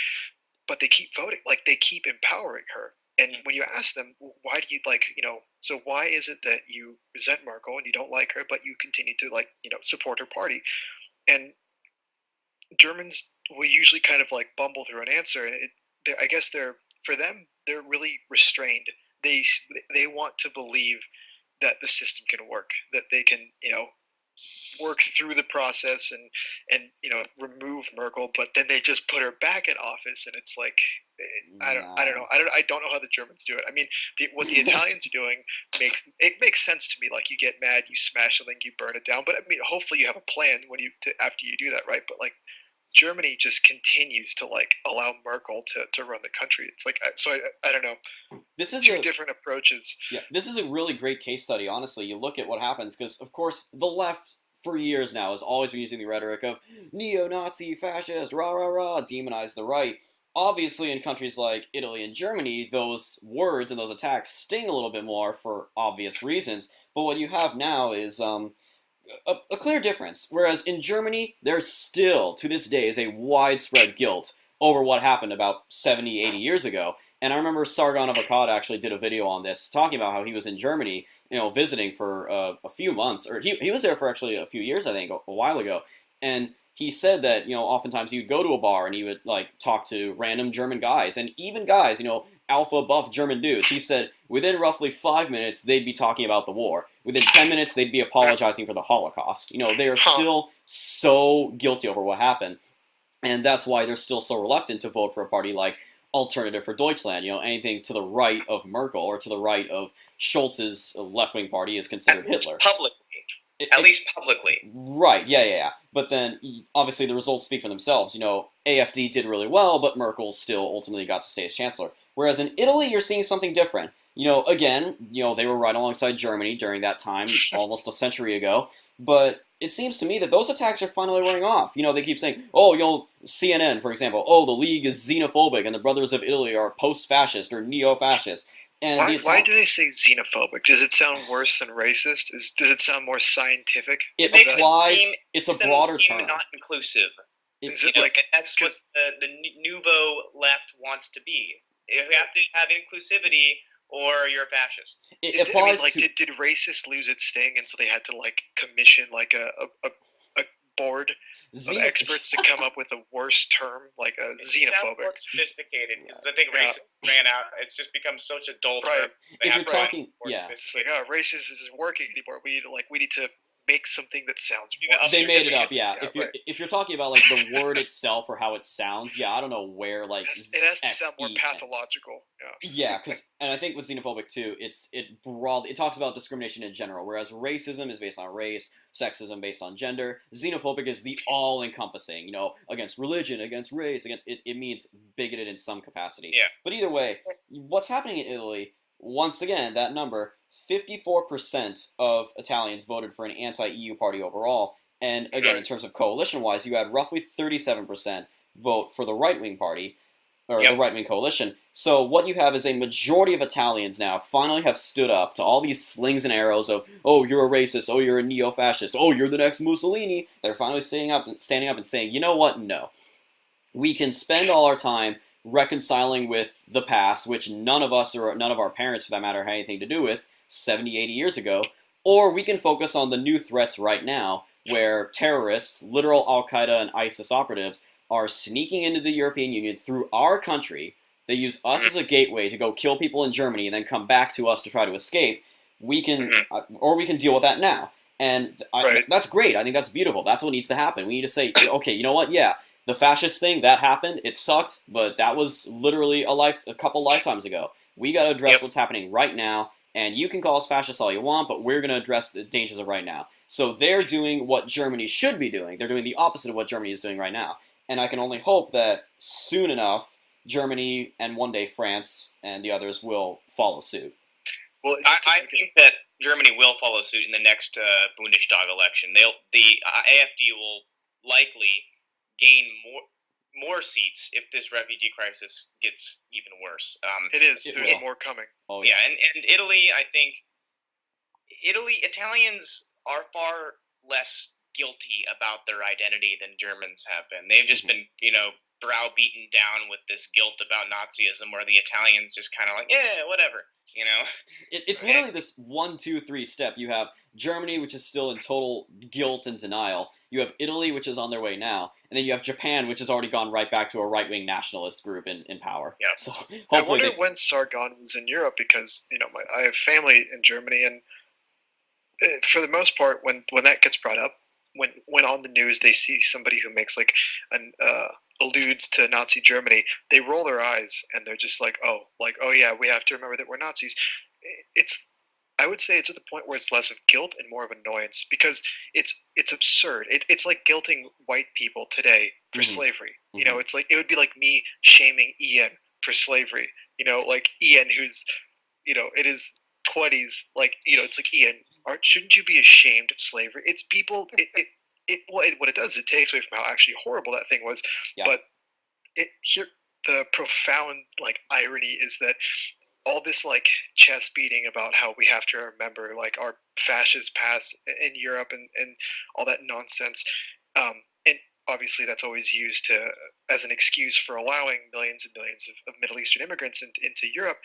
But they keep voting, like they keep empowering her. And when you ask them, why do you so why is it that you resent Merkel and you don't like her, but you continue to support her party? And Germans will usually kind of like bumble through an answer. And I guess they're really restrained. They want to believe that the system can work, that they can, work through the process and remove Merkel, but then they just put her back in office, and it's like I don't know how the Germans do it. I mean, what the Italians are doing makes sense to me. Like, you get mad, you smash something, you burn it down, but I mean, hopefully you have a plan after you do that, right? But like, Germany just continues to like allow Merkel to run the country. It's like, so I don't know. This is two different approaches. Yeah, this is a really great case study. Honestly, you look at what happens, because of course the left for years now has always been using the rhetoric of neo-Nazi, fascist, rah rah rah, demonize the right. Obviously, in countries like Italy and Germany, those words and those attacks sting a little bit more for obvious reasons. But what you have now is a clear difference. Whereas in Germany, there still, to this day, is a widespread guilt over what happened about 70, 80 years ago. And I remember Sargon of Akkad actually did a video on this, talking about how he was in Germany, visiting for a few months, or he was there for actually a few years, I think, a while ago. And he said that, oftentimes he would go to a bar and he would, like, talk to random German guys, and even guys, alpha buff German dudes. He said within roughly 5 minutes, they'd be talking about the war. Within 10 minutes, they'd be apologizing for the Holocaust. They are still so guilty over what happened. And that's why they're still so reluctant to vote for a party like Alternative for Deutschland. Anything to the right of Merkel or to the right of Scholz's left-wing party is considered Hitler. At least publicly. Right, yeah. But then, obviously, the results speak for themselves. AFD did really well, but Merkel still ultimately got to stay as chancellor. Whereas in Italy, you're seeing something different. Again, they were right alongside Germany during that time, almost a century ago. But it seems to me that those attacks are finally wearing off. They keep saying, CNN, for example, the League is xenophobic and the Brothers of Italy are post-fascist or neo-fascist. And why do they say xenophobic? Does it sound worse than racist? Does it sound more scientific? It applies. It's a broader term. Not inclusive. Is it like that's what the nouveau left wants to be? You have to have inclusivity, or you're a fascist. It applies. Did racist lose its sting, and so they had to commission a board of experts to come up with a worse term, like a xenophobic? More sophisticated, because I think racist ran out. It's just become such a dull term. If you're talking, it's like, racist isn't working anymore. We need to make something that sounds more. They made it up, yeah. If you're talking about the word itself or how it sounds, I don't know where it has to sound more pathological. Yeah, and I think with xenophobic too, it talks about discrimination in general, whereas racism is based on race, sexism based on gender. Xenophobic is the all-encompassing, against religion, against race, it means bigoted in some capacity. Yeah. But either way, what's happening in Italy? Once again, that number. 54% of Italians voted for an anti-EU party overall, and again, in terms of coalition-wise, you had roughly 37% vote for the right-wing party, or the right-wing coalition. So what you have is a majority of Italians now finally have stood up to all these slings and arrows of, you're a racist, you're a neo-fascist, you're the next Mussolini. They're finally standing up and saying, you know what, no. We can spend all our time reconciling with the past, which none of us or none of our parents, for that matter, had anything to do with, 70, 80 years ago, or we can focus on the new threats right now, where terrorists, literal Al-Qaeda and ISIS operatives, are sneaking into the European Union through our country. They use us as a gateway to go kill people in Germany and then come back to us to try to escape. We can, or we can deal with that now. And that's great. I think that's beautiful. That's what needs to happen. We need to say, okay, you know what? Yeah, the fascist thing, that happened. It sucked, but that was literally a couple lifetimes ago. We got to address what's happening right now. And you can call us fascists all you want, but we're going to address the dangers of right now. So they're doing what Germany should be doing. They're doing the opposite of what Germany is doing right now. And I can only hope that soon enough, Germany and one day France and the others will follow suit. Well, I think that Germany will follow suit in the next Bundestag election. The AfD will likely gain more seats if this refugee crisis gets even worse. There's more coming. Yeah, and Italy, I think, Italians are far less guilty about their identity than Germans have been. They've just been, browbeaten down with this guilt about Nazism, where the Italians just kind of like, whatever. It's literally this 1, 2, 3 step. You have Germany, which is still in total guilt and denial. You have Italy, which is on their way now. And then you have Japan, which has already gone right back to a right-wing nationalist group in power. Yeah. So I wonder when Sargon was in Europe, because I have family in Germany, and for the most part, when that gets brought up, when on the news they see somebody who makes alludes to Nazi Germany, they roll their eyes and they're just like, oh yeah, we have to remember that we're Nazis. I would say it's at the point where it's less of guilt and more of annoyance, because it's absurd. It's like guilting white people today for slavery. It's like, it would be like me shaming Ian for slavery. Like Ian, who's in his 20s, it's like, Ian, shouldn't you be ashamed of slavery? It's people. What it does is it takes away from how actually horrible that thing was. Yeah. But the profound irony is that all this like chest beating about how we have to remember like our fascist past in Europe and all that nonsense. And obviously that's always used to as an excuse for allowing millions and millions of Middle Eastern immigrants into Europe.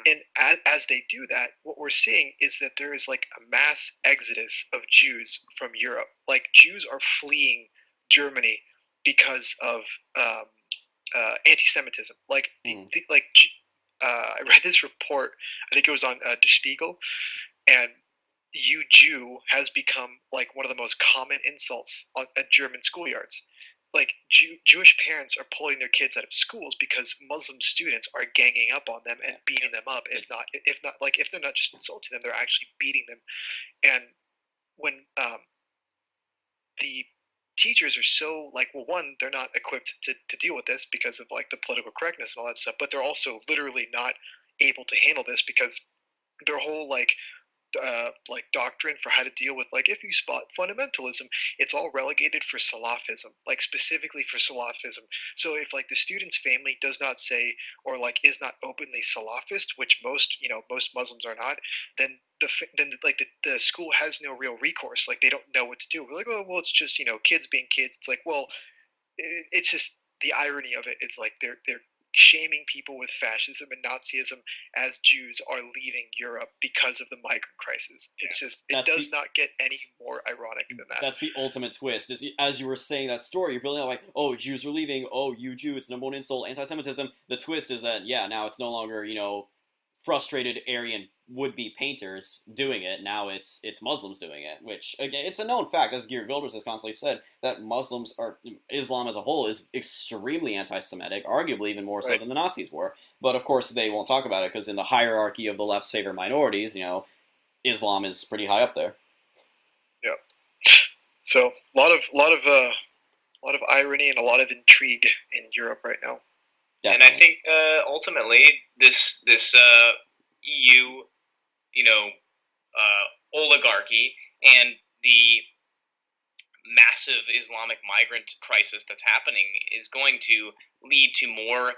And as they do that, what we're seeing is that there is like a mass exodus of Jews from Europe. Like Jews are fleeing Germany because of anti-Semitism. Like I read this report. I think it was on Der Spiegel, and "you Jew" has become like one of the most common insults at German schoolyards. Like Jewish parents are pulling their kids out of schools because Muslim students are ganging up on them and beating them up. If they're not just insulting them, they're actually beating them. And when the teachers are so like, well, one, they're not equipped to deal with this because of like the political correctness and all that stuff, but they're also literally not able to handle this because their whole like doctrine for how to deal with like if you spot fundamentalism, it's all relegated for Salafism, like specifically for Salafism. So if like the student's family does not say or like is not openly Salafist, which most Muslims are not, then the school has no real recourse. Like they don't know what to do. We're like, oh well, it's just kids being kids. It's like, well, it's just the irony of it. It's like they're shaming people with fascism and Nazism as Jews are leaving Europe because of the migrant crisis. It's just it does not get any more ironic than that. That's the ultimate twist. As you were saying that story, you're building up like, oh, Jews are leaving. Oh, you Jew, it's number one insult, anti-Semitism. The twist is that now it's no longer frustrated Aryan would-be painters doing it. Now it's Muslims doing it, which again, it's a known fact, as Geert Wilders has constantly said, that Islam as a whole is extremely anti-Semitic, arguably even more so than the Nazis were. But of course, they won't talk about it because in the hierarchy of the left's favorite minorities, Islam is pretty high up there. Yeah. So a lot of irony and a lot of intrigue in Europe right now. Definitely. And I think ultimately this EU, oligarchy and the massive Islamic migrant crisis that's happening is going to lead to more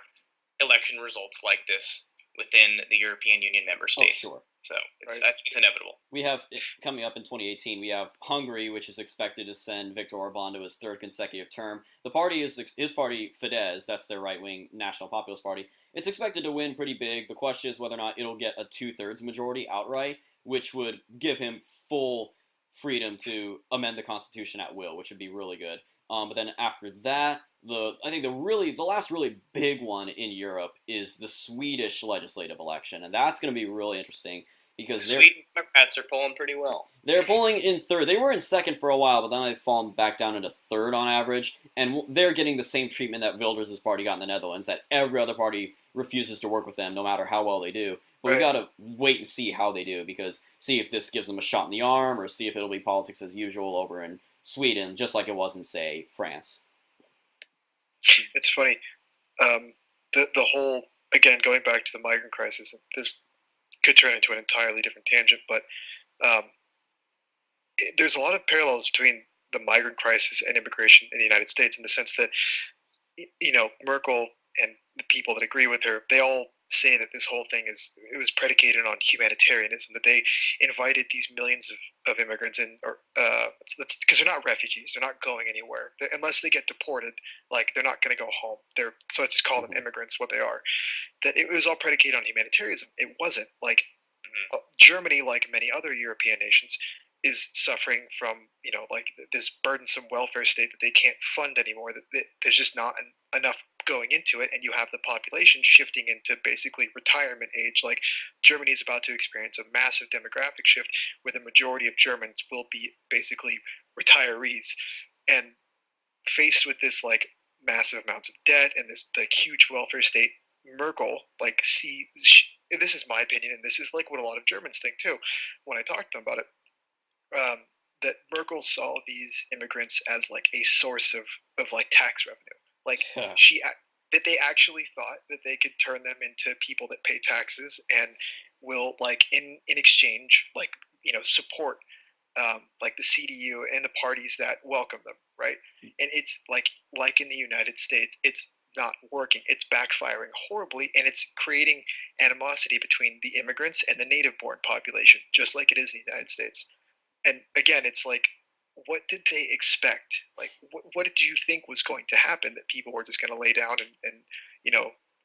election results like this within the European Union member states. Oh, sure. So I think it's inevitable. We have, coming up in 2018, we have Hungary, which is expected to send Viktor Orban to his third consecutive term. The party is his party, Fidesz, that's their right-wing National Populist Party. It's expected to win pretty big. The question is whether or not it'll get a two-thirds majority outright, which would give him full freedom to amend the Constitution at will, which would be really good. But then after that, I think the last really big one in Europe is the Swedish legislative election, and that's going to be really interesting because Sweden Democrats are polling pretty well. They're polling in third. They were in second for a while, but then they've fallen back down into third on average, and they're getting the same treatment that Wilders' party got in the Netherlands, that every other party refuses to work with them no matter how well they do. But we got to wait and see how they do, because see if this gives them a shot in the arm, or see if it'll be politics as usual over in Sweden, just like it was in, say, France. It's funny. The whole, again, going back to the migrant crisis, this could turn into an entirely different tangent, but there's a lot of parallels between the migrant crisis and immigration in the United States, in the sense that, Merkel and the people that agree with her, they all say that this whole thing was predicated on humanitarianism, that they invited these millions of immigrants in, or because they're not refugees, they're not going anywhere unless they get deported. Like they're not going to go home. So let's just call them immigrants, what they are. That it was all predicated on humanitarianism. It wasn't. Like Germany, like many other European nations, is suffering from like this burdensome welfare state that they can't fund anymore. That there's just not enough going into it, and you have the population shifting into basically retirement age. Like Germany is about to experience a massive demographic shift, where the majority of Germans will be basically retirees, and faced with this like massive amounts of debt and the huge welfare state, Merkel this is my opinion, and this is like what a lot of Germans think too when I talk to them about it. That Merkel saw these immigrants as like a source of like tax revenue. Like that they actually thought that they could turn them into people that pay taxes and will like in exchange like support like the CDU and the parties that welcome them, right? And it's like in the United States, it's not working. It's backfiring horribly, and it's creating animosity between the immigrants and the native-born population, just like it is in the United States. And again, it's like, what did they expect? Like, what did you think was going to happen? That people were just going to lay down and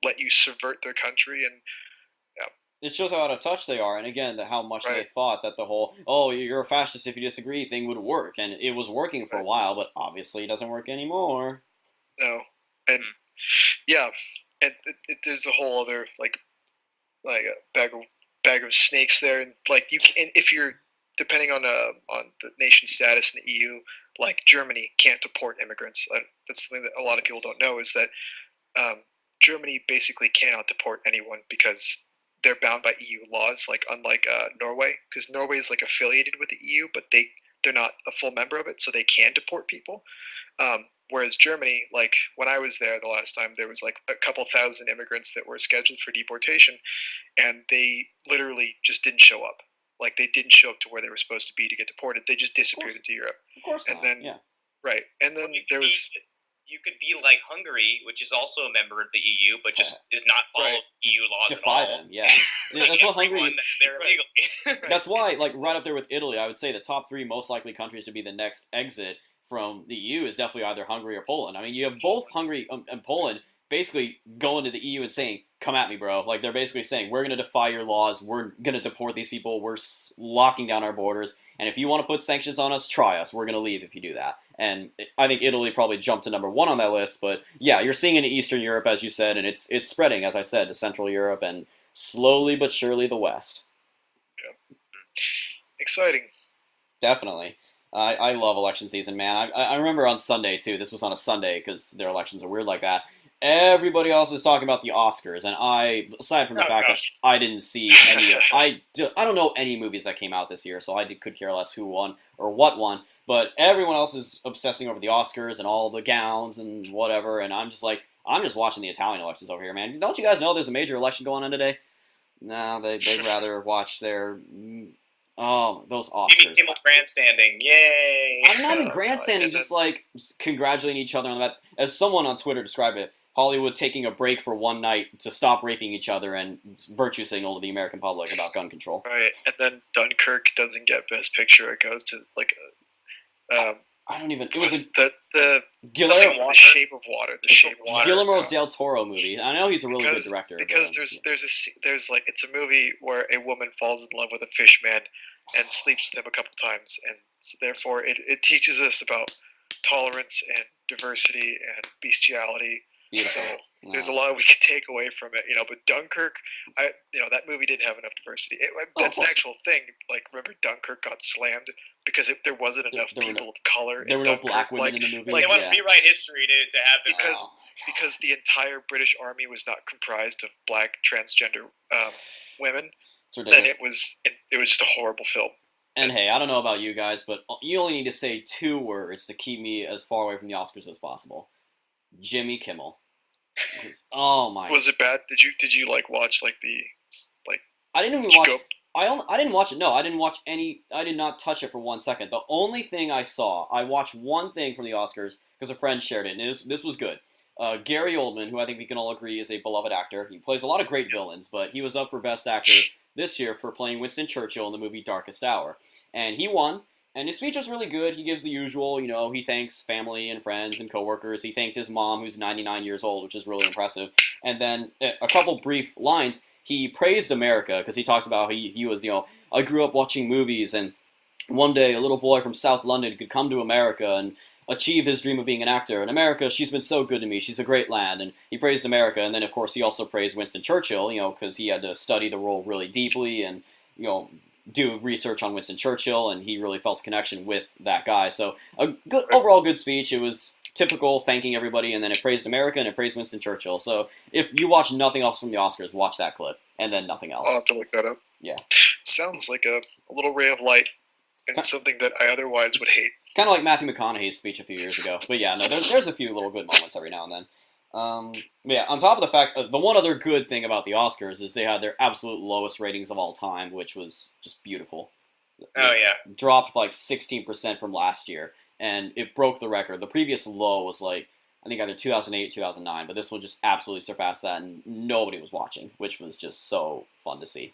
let you subvert their country? And it shows how out of touch they are, and again, how much right. they thought that the whole "oh, you're a fascist if you disagree" thing would work, and it was working for a while, but obviously it doesn't work anymore. No, and yeah, and there's a whole other like a bag of snakes there, and like you can, if you're depending on the nation's status in the EU, like Germany can't deport immigrants. That's something that a lot of people don't know, is that Germany basically cannot deport anyone because they're bound by EU laws, like unlike Norway, because Norway is like affiliated with the EU, but they're not a full member of it, so they can deport people. Whereas Germany, like when I was there the last time, there was like a couple thousand immigrants that were scheduled for deportation, and they literally just didn't show up. Like they didn't show up to where they were supposed to be to get deported. They just disappeared into Europe. Of course and not. then yeah. Right, and then there was. You could be like Hungary, which is also a member of the EU, but just does not follow EU laws Defy at all. them, yeah. That's what Hungary. They're illegal. That's why, like right up there with Italy, I would say the top 3 most likely countries to be the next exit from the EU is definitely either Hungary or Poland. I mean, you have both Hungary and Poland basically going to the EU and saying, "Come at me, bro." Like they're basically saying, "We're going to defy your laws. We're going to deport these people. We're locking down our borders. And if you want to put sanctions on us, try us. We're going to leave if you do that." And I think Italy probably jumped to number 1 on that list. But yeah, you're seeing it in Eastern Europe, as you said, and it's spreading, as I said, to Central Europe and slowly but surely the West. Yeah. Exciting. Definitely. I love election season, man. I remember on Sunday, too. This was on a Sunday because their elections are weird like that. Everybody else is talking about the Oscars, and aside from the fact that I didn't see any, I don't know any movies that came out this year, so I could care less who won or what won. But everyone else is obsessing over the Oscars and all the gowns and whatever, and I'm just like, I'm just watching the Italian elections over here, man. Don't you guys know there's a major election going on today? No, they'd rather watch their those Oscars. Jimmy Kimmel grandstanding, yay! I'm not even grandstanding, just like congratulating each other on that. As someone on Twitter described it, Hollywood taking a break for one night to stop raping each other and virtue signal to the American public about gun control. Right, and then Dunkirk doesn't get Best Picture; it goes to like I don't even. It was the Guillermo, The Shape of Water. The Shape of Water. Guillermo del Toro movie. I know he's a really good director. Because there's like it's a movie where a woman falls in love with a fish man and sleeps with him a couple times, and so therefore it teaches us about tolerance and diversity and bestiality. So there's a lot we could take away from it, But Dunkirk, that movie didn't have enough diversity. That's an actual thing. Like, remember Dunkirk got slammed because there wasn't enough people of color. There were no black women in the movie. They want to rewrite history to have it because the entire British army was not comprised of black transgender women. Then it was just a horrible film. And hey, I don't know about you guys, but you only need to say 2 words to keep me as far away from the Oscars as possible. Jimmy Kimmel. Oh my! Was it bad? Did you like watch like the like? I didn't even watch. I didn't watch it. No, I didn't watch any. I did not touch it for 1 second. The only thing I saw, I watched one thing from the Oscars because a friend shared it, and this was good. Gary Oldman, who I think we can all agree is a beloved actor. He plays a lot of great villains, but he was up for Best Actor this year for playing Winston Churchill in the movie Darkest Hour, and he won. And his speech was really good. He gives the usual, he thanks family and friends and coworkers. He thanked his mom, who's 99 years old, which is really impressive. And then a couple brief lines, he praised America because he talked about how he was, I grew up watching movies, and one day a little boy from South London could come to America and achieve his dream of being an actor. And America, she's been so good to me. She's a great land. And he praised America. And then, of course, he also praised Winston Churchill, because he had to study the role really deeply and, do research on Winston Churchill, and he really felt a connection with that guy. So overall good speech. It was typical, thanking everybody, and then it praised America and it praised Winston Churchill. So if you watch nothing else from the Oscars, watch that clip, and then nothing else. I'll have to look that up. Yeah. Sounds like a little ray of light and something that I otherwise would hate. Kind of like Matthew McConaughey's speech a few years ago. But yeah, no, there's a few little good moments every now and then. Yeah, on top of the fact, the one other good thing about the Oscars is they had their absolute lowest ratings of all time, which was just beautiful. Oh, yeah. Dropped like 16% from last year, and it broke the record. The previous low was like I think either 2008, 2009, but this one just absolutely surpassed that, and nobody was watching, which was just so fun to see.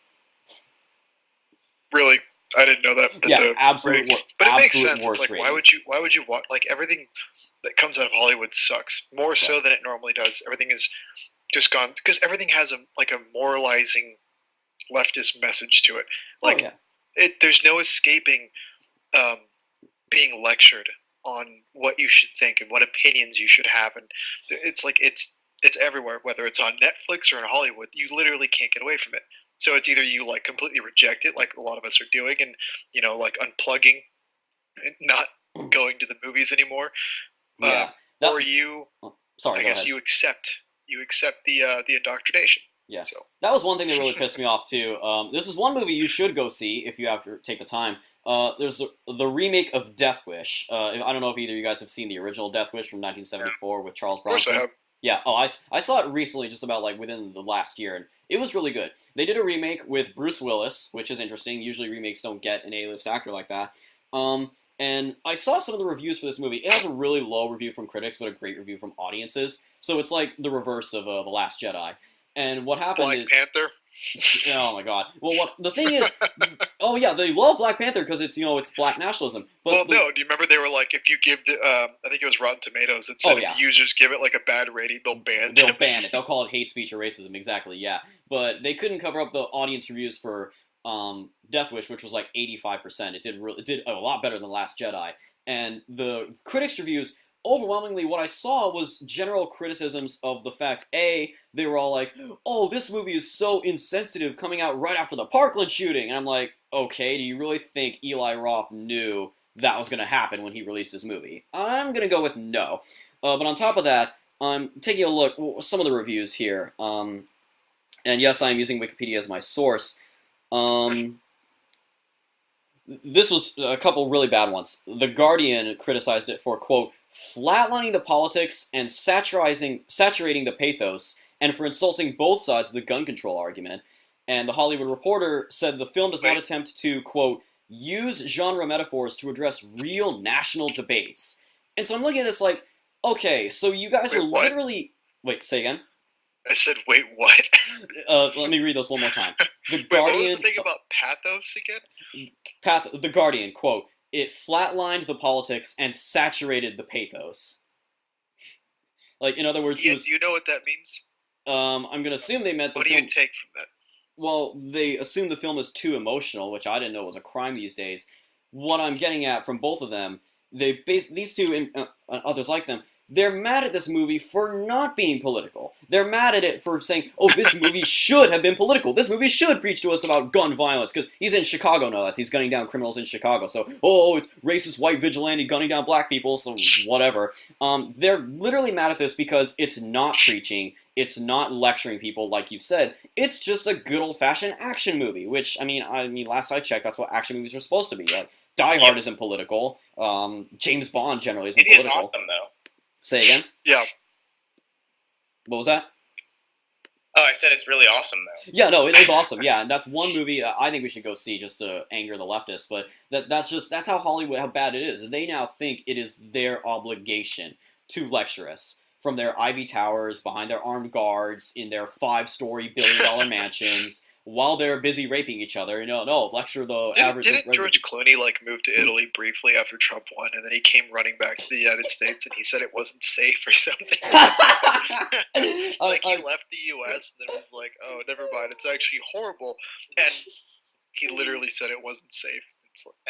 Really, I didn't know that. Yeah, absolute. But it makes absolute sense. It's like ratings. why would you watch like everything that comes out of Hollywood sucks more so than it normally does. Everything is just gone because everything has a moralizing leftist message to it. Like there's no escaping being lectured on what you should think and what opinions you should have, and it's like it's everywhere, whether it's on Netflix or in Hollywood. You literally can't get away from it. So it's either you like completely reject it, like a lot of us are doing, and like unplugging and not going to the movies anymore, or you. Sorry, I guess you accept the indoctrination. Yeah. So that was one thing that really pissed me off too. This is one movie you should go see if you have to take the time. There's the remake of Death Wish. I don't know if either of you guys have seen the original Death Wish from 1974 with Charles Bronson. Of course I have. Yeah. Oh, I saw it recently, just about like within the last year, and it was really good. They did a remake with Bruce Willis, which is interesting. Usually remakes don't get an A-list actor like that. And I saw some of the reviews for this movie. It has a really low review from critics, but a great review from audiences. So it's like the reverse of The Last Jedi. And what happened is... Black Panther? Oh my god. Well, the thing is... oh yeah, they love Black Panther because it's, it's black nationalism. But no, do you remember they were like, if you give the... I think it was Rotten Tomatoes that said if users give it like a bad rating, they'll ban it. They'll ban it. They'll call it hate speech or racism, exactly, yeah. But they couldn't cover up the audience reviews for Death Wish, which was like 85%. It did a lot better than Last Jedi. And the critics' reviews... overwhelmingly, what I saw was general criticisms of the fact, A, they were all like, oh, this movie is so insensitive coming out right after the Parkland shooting. And I'm like, okay, do you really think Eli Roth knew that was going to happen when he released his movie? I'm going to go with no. But on top of that, I'm taking a look at some of the reviews here. And yes, I'm using Wikipedia as my source. This was a couple really bad ones. The Guardian criticized it for, quote, flatlining the politics and saturating the pathos, and for insulting both sides of the gun control argument. And the Hollywood Reporter said the film does not attempt to, quote, use genre metaphors to address real national debates. And so I'm looking at this like, okay, so you guys are literally... Wait, say again? I said, wait, what? Let me read those one more time. The Guardian... what was the thing about pathos again? The Guardian, quote, it flatlined the politics and saturated the pathos. Like, in other words... do you know what that means? I'm going to assume they meant the film... What do you take from that? Well, they assume the film is too emotional, which I didn't know was a crime these days. What I'm getting at from both of them, these two and others like them, they're mad at this movie for not being political. They're mad at it for saying, oh, this movie should have been political. This movie should preach to us about gun violence, because he's in Chicago, no less. He's gunning down criminals in Chicago. So, it's racist white vigilante gunning down black people, so whatever. They're literally mad at this because it's not preaching. It's not lecturing people, like you said. It's just a good old-fashioned action movie, which, I mean, last I checked, that's what action movies are supposed to be. Like, Die Hard isn't political. James Bond generally isn't political. It is awesome, though. Say again? Yeah. What was that? Oh, I said it's really awesome, though. Yeah, no, it is awesome. Yeah, and that's one movie I think we should go see just to anger the leftists. But that's how Hollywood, how bad it is. They now think it is their obligation to lecture us from their Ivy Towers, behind their armed guards, in their 5-story billion-dollar mansions, while they're busy raping each other. No, lecture the average... Didn't George Clooney, move to Italy briefly after Trump won, and then he came running back to the United States, and he said it wasn't safe or something? He left the U.S., and then was like, oh, never mind, it's actually horrible. And he literally said it wasn't safe.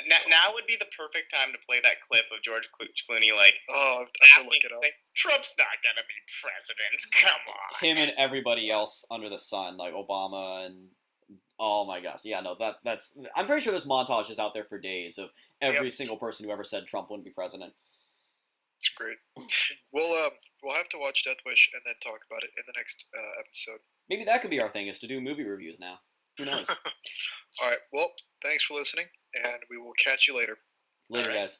Now would be the perfect time to play that clip of George Clooney, oh, I have to look it up. Trump's not gonna be president, come on. Him and everybody else under the sun, like Obama and... Oh my gosh, yeah, no, that's... I'm pretty sure this montage is out there for days of every single person who ever said Trump wouldn't be president. It's great. We'll have to watch Death Wish and then talk about it in the next episode. Maybe that could be our thing, is to do movie reviews now. Who knows? All right, well, thanks for listening, and we will catch you later. Later, guys.